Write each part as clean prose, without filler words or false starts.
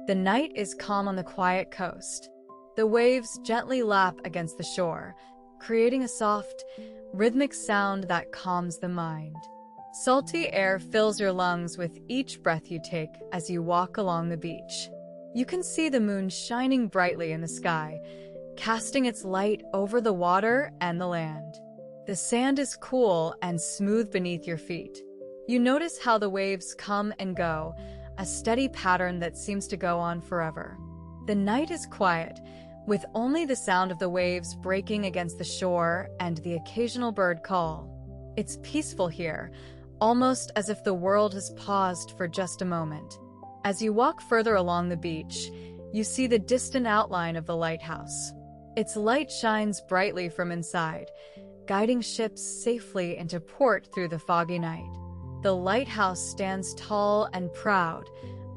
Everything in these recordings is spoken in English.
The night is calm on the quiet coast. The waves gently lap against the shore, creating a soft, rhythmic sound that calms the mind. Salty air fills your lungs with each breath you take as you walk along the beach. You can see the moon shining brightly in the sky, casting its light over the water and the land. The sand is cool and smooth beneath your feet. You notice how the waves come and go, a steady pattern that seems to go on forever. The night is quiet, with only the sound of the waves breaking against the shore and the occasional bird call. It's peaceful here, almost as if the world has paused for just a moment. As you walk further along the beach, you see the distant outline of the lighthouse. Its light shines brightly from inside, guiding ships safely into port through the foggy night. The lighthouse stands tall and proud,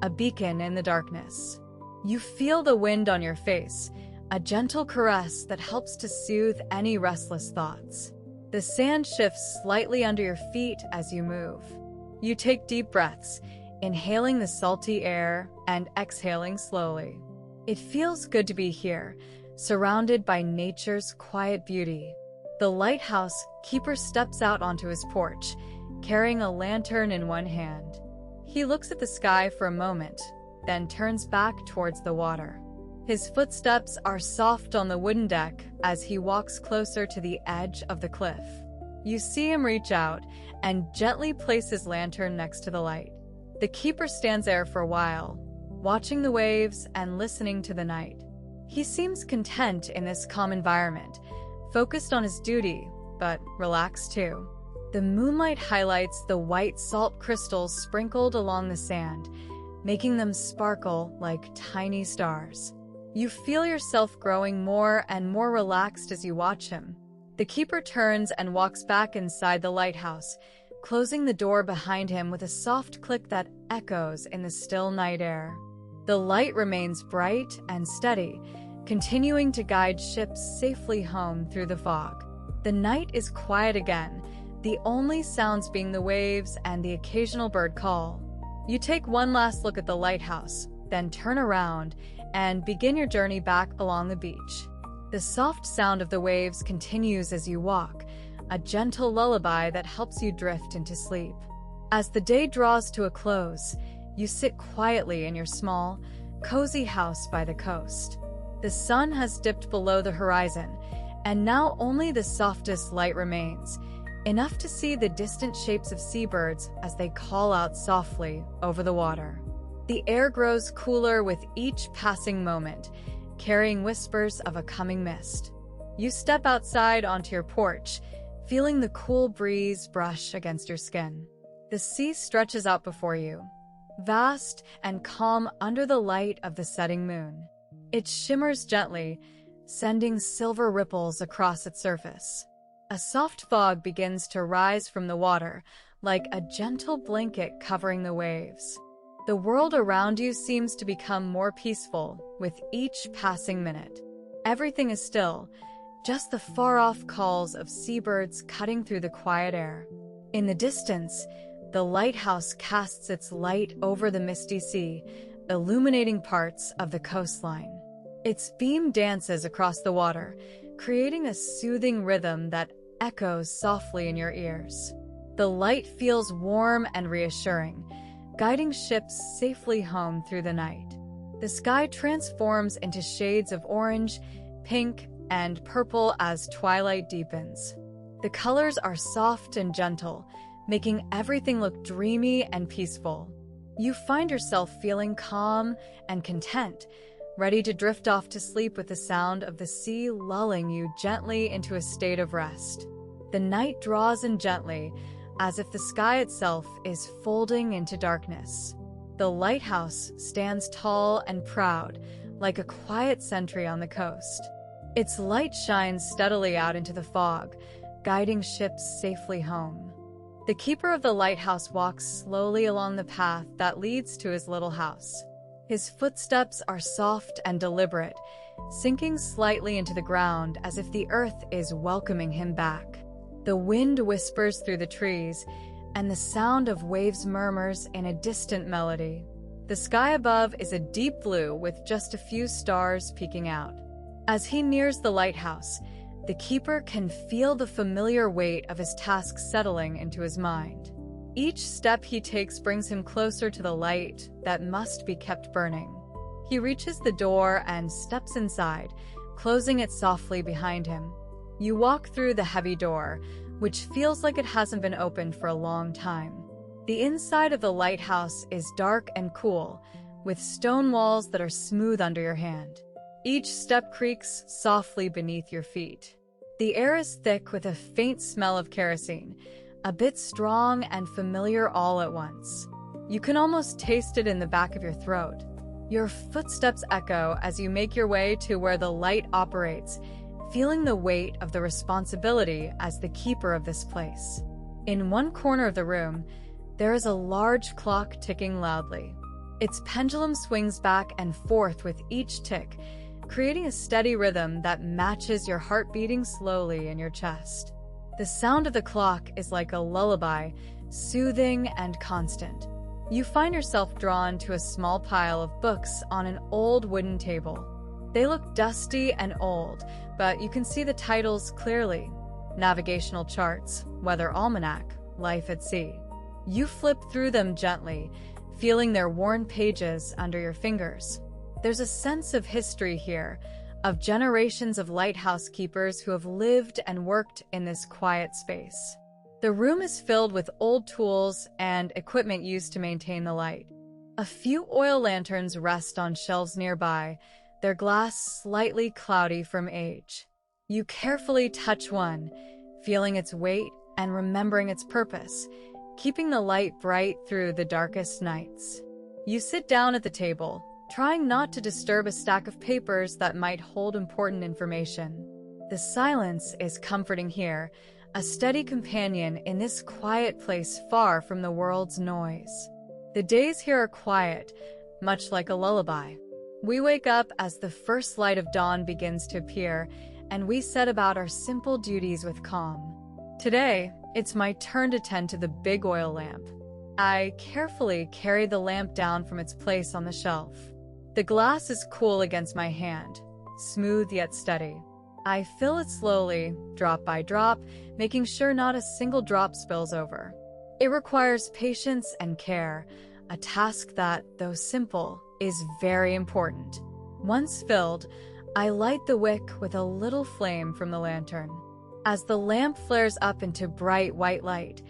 a beacon in the darkness. You feel the wind on your face, a gentle caress that helps to soothe any restless thoughts. The sand shifts slightly under your feet as you move. You take deep breaths, inhaling the salty air and exhaling slowly. It feels good to be here, surrounded by nature's quiet beauty. The lighthouse keeper steps out onto his porch, carrying a lantern in one hand. He looks at the sky for a moment, then turns back towards the water. His footsteps are soft on the wooden deck as he walks closer to the edge of the cliff. You see him reach out and gently place his lantern next to the light. The keeper stands there for a while, watching the waves and listening to the night. He seems content in this calm environment, focused on his duty, but relaxed too. The moonlight highlights the white salt crystals sprinkled along the sand, making them sparkle like tiny stars. You feel yourself growing more and more relaxed as you watch him. The keeper turns and walks back inside the lighthouse, closing the door behind him with a soft click that echoes in the still night air. The light remains bright and steady, continuing to guide ships safely home through the fog. The night is quiet again, the only sounds being the waves and the occasional bird call. You take one last look at the lighthouse, then turn around and begin your journey back along the beach. The soft sound of the waves continues as you walk, a gentle lullaby that helps you drift into sleep. As the day draws to a close, you sit quietly in your small, cozy house by the coast. The sun has dipped below the horizon, and now only the softest light remains, enough to see the distant shapes of seabirds as they call out softly over the water. The air grows cooler with each passing moment, carrying whispers of a coming mist. You step outside onto your porch, feeling the cool breeze brush against your skin. The sea stretches out before you, vast and calm under the light of the setting moon. It shimmers gently, sending silver ripples across its surface. A soft fog begins to rise from the water, like a gentle blanket covering the waves. The world around you seems to become more peaceful with each passing minute. Everything is still, just the far-off calls of seabirds cutting through the quiet air. In the distance, the lighthouse casts its light over the misty sea, illuminating parts of the coastline. Its beam dances across the water, creating a soothing rhythm that echoes softly in your ears. The light feels warm and reassuring, guiding ships safely home through the night. The sky transforms into shades of orange, pink, and purple as twilight deepens. The colors are soft and gentle, making everything look dreamy and peaceful. You find yourself feeling calm and content, ready to drift off to sleep with the sound of the sea lulling you gently into a state of rest. The night draws in gently, as if the sky itself is folding into darkness. The lighthouse stands tall and proud, like a quiet sentry on the coast. Its light shines steadily out into the fog, guiding ships safely home. The keeper of the lighthouse walks slowly along the path that leads to his little house. His footsteps are soft and deliberate, sinking slightly into the ground as if the earth is welcoming him back. The wind whispers through the trees, and the sound of waves murmurs in a distant melody. The sky above is a deep blue with just a few stars peeking out. As he nears the lighthouse, the keeper can feel the familiar weight of his task settling into his mind. Each step he takes brings him closer to the light that must be kept burning. He reaches the door and steps inside, closing it softly behind him. You walk through the heavy door, which feels like it hasn't been opened for a long time. The inside of the lighthouse is dark and cool, with stone walls that are smooth under your hand. Each step creaks softly beneath your feet. The air is thick with a faint smell of kerosene, a bit strong and familiar all at once. You can almost taste it in the back of your throat. Your footsteps echo as you make your way to where the light operates, feeling the weight of the responsibility as the keeper of this place. In one corner of the room, there is a large clock ticking loudly. Its pendulum swings back and forth with each tick, creating a steady rhythm that matches your heart beating slowly in your chest. The sound of the clock is like a lullaby, soothing and constant. You find yourself drawn to a small pile of books on an old wooden table. They look dusty and old, but you can see the titles clearly. Navigational charts, weather almanac, life at sea. You flip through them gently, feeling their worn pages under your fingers. There's a sense of history here, of generations of lighthouse keepers who have lived and worked in this quiet space. The room is filled with old tools and equipment used to maintain the light. A few oil lanterns rest on shelves nearby, their glass slightly cloudy from age. You carefully touch one, feeling its weight and remembering its purpose, keeping the light bright through the darkest nights. You sit down at the table, trying not to disturb a stack of papers that might hold important information. The silence is comforting here, a steady companion in this quiet place far from the world's noise. The days here are quiet, much like a lullaby. We wake up as the first light of dawn begins to appear, and we set about our simple duties with calm. Today, it's my turn to tend to the big oil lamp. I carefully carry the lamp down from its place on the shelf. The glass is cool against my hand, smooth yet steady. I fill it slowly, drop by drop, making sure not a single drop spills over. It requires patience and care, a task that, though simple, is very important. Once filled, I light the wick with a little flame from the lantern. As the lamp flares up into bright white light,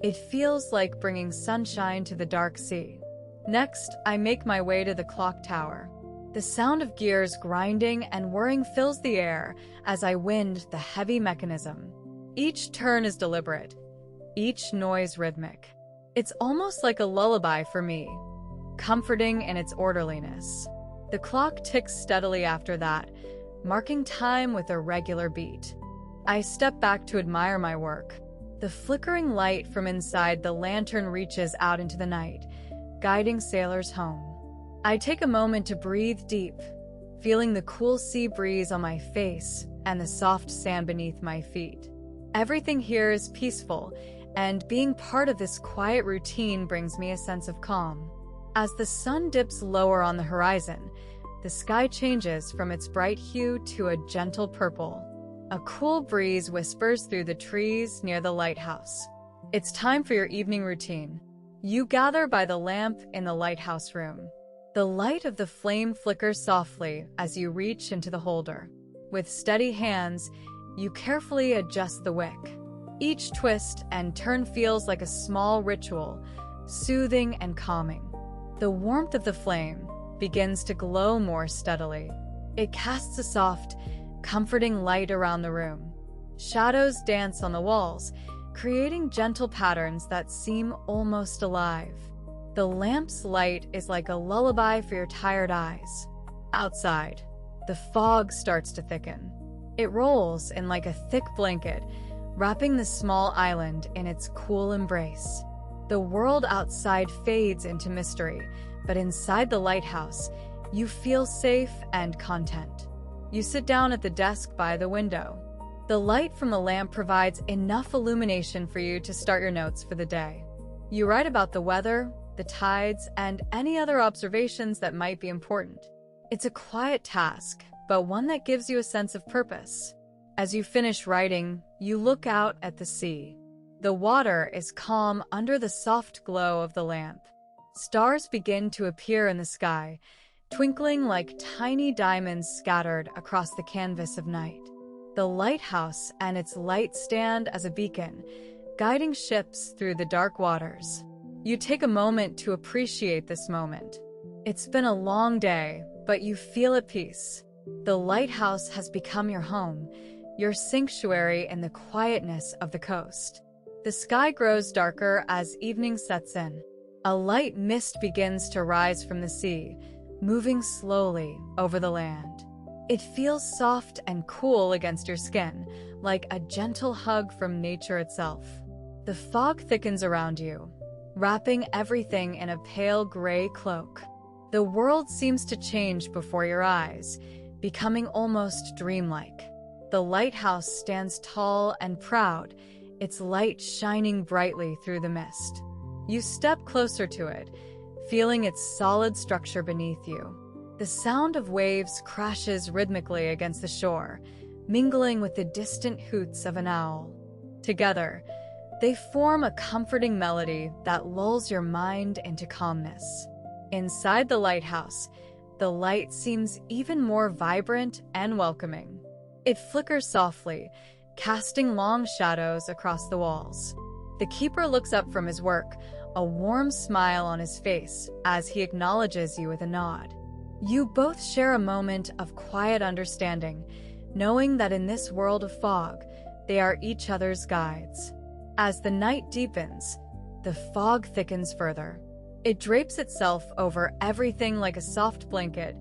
it feels like bringing sunshine to the dark sea. Next, I make my way to the clock tower. The sound of gears grinding and whirring fills the air as I wind the heavy mechanism. Each turn is deliberate, each noise rhythmic. It's almost like a lullaby for me, comforting in its orderliness. The clock ticks steadily after that, marking time with a regular beat. I step back to admire my work. The flickering light from inside the lantern reaches out into the night, guiding sailors home. I take a moment to breathe deep, feeling the cool sea breeze on my face and the soft sand beneath my feet. Everything here is peaceful, and being part of this quiet routine brings me a sense of calm. As the sun dips lower on the horizon, the sky changes from its bright hue to a gentle purple. A cool breeze whispers through the trees near the lighthouse. It's time for your evening routine. You gather by the lamp in the lighthouse room. The light of the flame flickers softly as you reach into the holder. With steady hands, you carefully adjust the wick. Each twist and turn feels like a small ritual, soothing and calming. The warmth of the flame begins to glow more steadily. It casts a soft, comforting light around the room. Shadows dance on the walls, creating gentle patterns that seem almost alive. The lamp's light is like a lullaby for your tired eyes. Outside, the fog starts to thicken. It rolls in like a thick blanket, wrapping the small island in its cool embrace. The world outside fades into mystery, but inside the lighthouse, you feel safe and content. You sit down at the desk by the window. The light from the lamp provides enough illumination for you to start your notes for the day. You write about the weather, the tides, and any other observations that might be important. It's a quiet task, but one that gives you a sense of purpose. As you finish writing, you look out at the sea. The water is calm under the soft glow of the lamp. Stars begin to appear in the sky, twinkling like tiny diamonds scattered across the canvas of night. The lighthouse and its light stand as a beacon, guiding ships through the dark waters. You take a moment to appreciate this moment. It's been a long day, but you feel at peace. The lighthouse has become your home, your sanctuary in the quietness of the coast. The sky grows darker as evening sets in. A light mist begins to rise from the sea, moving slowly over the land. It feels soft and cool against your skin, like a gentle hug from nature itself. The fog thickens around you, wrapping everything in a pale gray cloak. The world seems to change before your eyes, becoming almost dreamlike. The lighthouse stands tall and proud, its light shining brightly through the mist. You step closer to it, feeling its solid structure beneath you. The sound of waves crashes rhythmically against the shore, mingling with the distant hoots of an owl. Together, they form a comforting melody that lulls your mind into calmness. Inside the lighthouse, the light seems even more vibrant and welcoming. It flickers softly, casting long shadows across the walls. The keeper looks up from his work, a warm smile on his face as he acknowledges you with a nod. You both share a moment of quiet understanding, knowing that in this world of fog, they are each other's guides. As the night deepens, the fog thickens further. It drapes itself over everything like a soft blanket,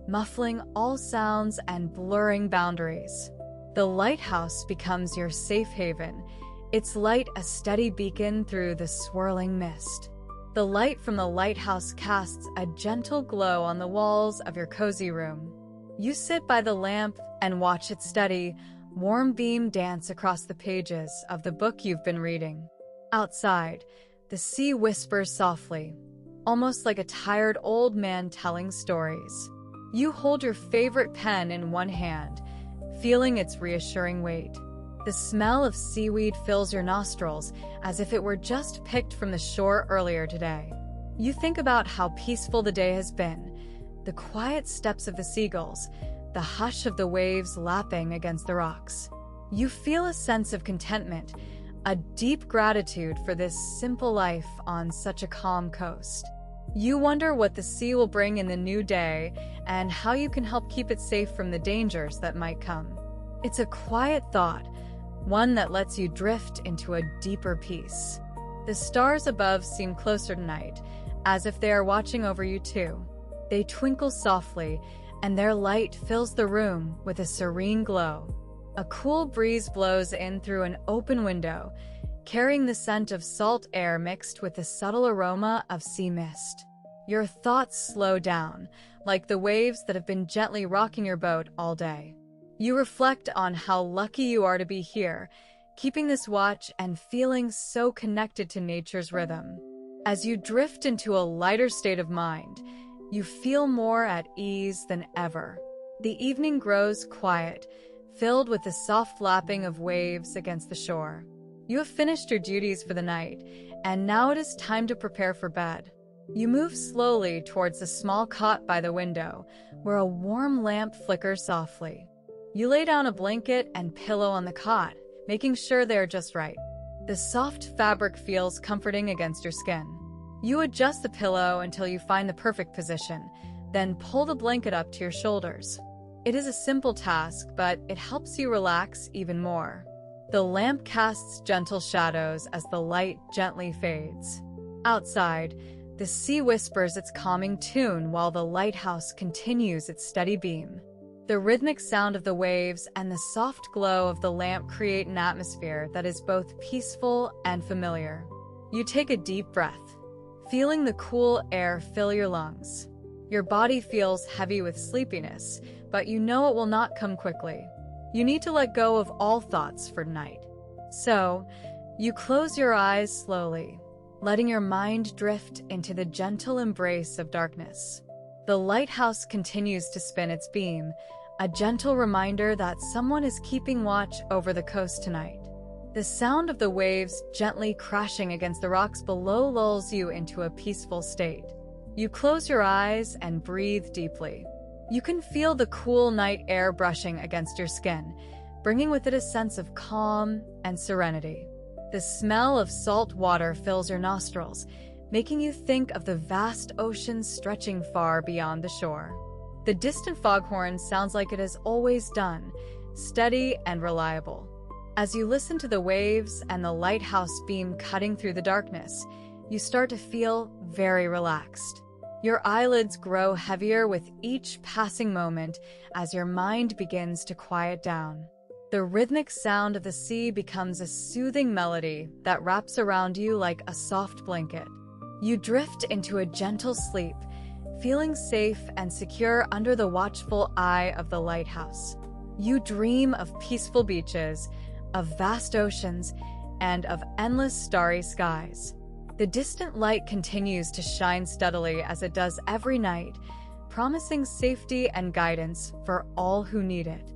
muffling all sounds and blurring boundaries. The lighthouse becomes your safe haven, its light a steady beacon through the swirling mist. The light from the lighthouse casts a gentle glow on the walls of your cozy room. You sit by the lamp and watch its steady, warm beam dance across the pages of the book you've been reading. Outside, the sea whispers softly, almost like a tired old man telling stories. You hold your favorite pen in one hand, feeling its reassuring weight. The smell of seaweed fills your nostrils as if it were just picked from the shore earlier today. You think about how peaceful the day has been, the quiet steps of the seagulls, the hush of the waves lapping against the rocks. You feel a sense of contentment, a deep gratitude for this simple life on such a calm coast. You wonder what the sea will bring in the new day and how you can help keep it safe from the dangers that might come. It's a quiet thought, one that lets you drift into a deeper peace. The stars above seem closer tonight, as if they are watching over you too. They twinkle softly, and their light fills the room with a serene glow. A cool breeze blows in through an open window, carrying the scent of salt air mixed with the subtle aroma of sea mist. Your thoughts slow down, like the waves that have been gently rocking your boat all day. You reflect on how lucky you are to be here, keeping this watch and feeling so connected to nature's rhythm. As you drift into a lighter state of mind, you feel more at ease than ever. The evening grows quiet, filled with the soft lapping of waves against the shore. You have finished your duties for the night, and now it is time to prepare for bed. You move slowly towards the small cot by the window, where a warm lamp flickers softly. You lay down a blanket and pillow on the cot, making sure they are just right. The soft fabric feels comforting against your skin. You adjust the pillow until you find the perfect position, then pull the blanket up to your shoulders. It is a simple task, but it helps you relax even more. The lamp casts gentle shadows as the light gently fades. Outside, the sea whispers its calming tune while the lighthouse continues its steady beam. The rhythmic sound of the waves and the soft glow of the lamp create an atmosphere that is both peaceful and familiar. You take a deep breath, feeling the cool air fill your lungs. Your body feels heavy with sleepiness, but you know it will not come quickly. You need to let go of all thoughts for tonight. So, you close your eyes slowly, letting your mind drift into the gentle embrace of darkness. The lighthouse continues to spin its beam, a gentle reminder that someone is keeping watch over the coast tonight. The sound of the waves gently crashing against the rocks below lulls you into a peaceful state. You close your eyes and breathe deeply. You can feel the cool night air brushing against your skin, bringing with it a sense of calm and serenity. The smell of salt water fills your nostrils, making you think of the vast ocean stretching far beyond the shore. The distant foghorn sounds like it has always done, steady and reliable. As you listen to the waves and the lighthouse beam cutting through the darkness, you start to feel very relaxed. Your eyelids grow heavier with each passing moment as your mind begins to quiet down. The rhythmic sound of the sea becomes a soothing melody that wraps around you like a soft blanket. You drift into a gentle sleep, feeling safe and secure under the watchful eye of the lighthouse. You dream of peaceful beaches, of vast oceans, and of endless starry skies. The distant light continues to shine steadily as it does every night, promising safety and guidance for all who need it.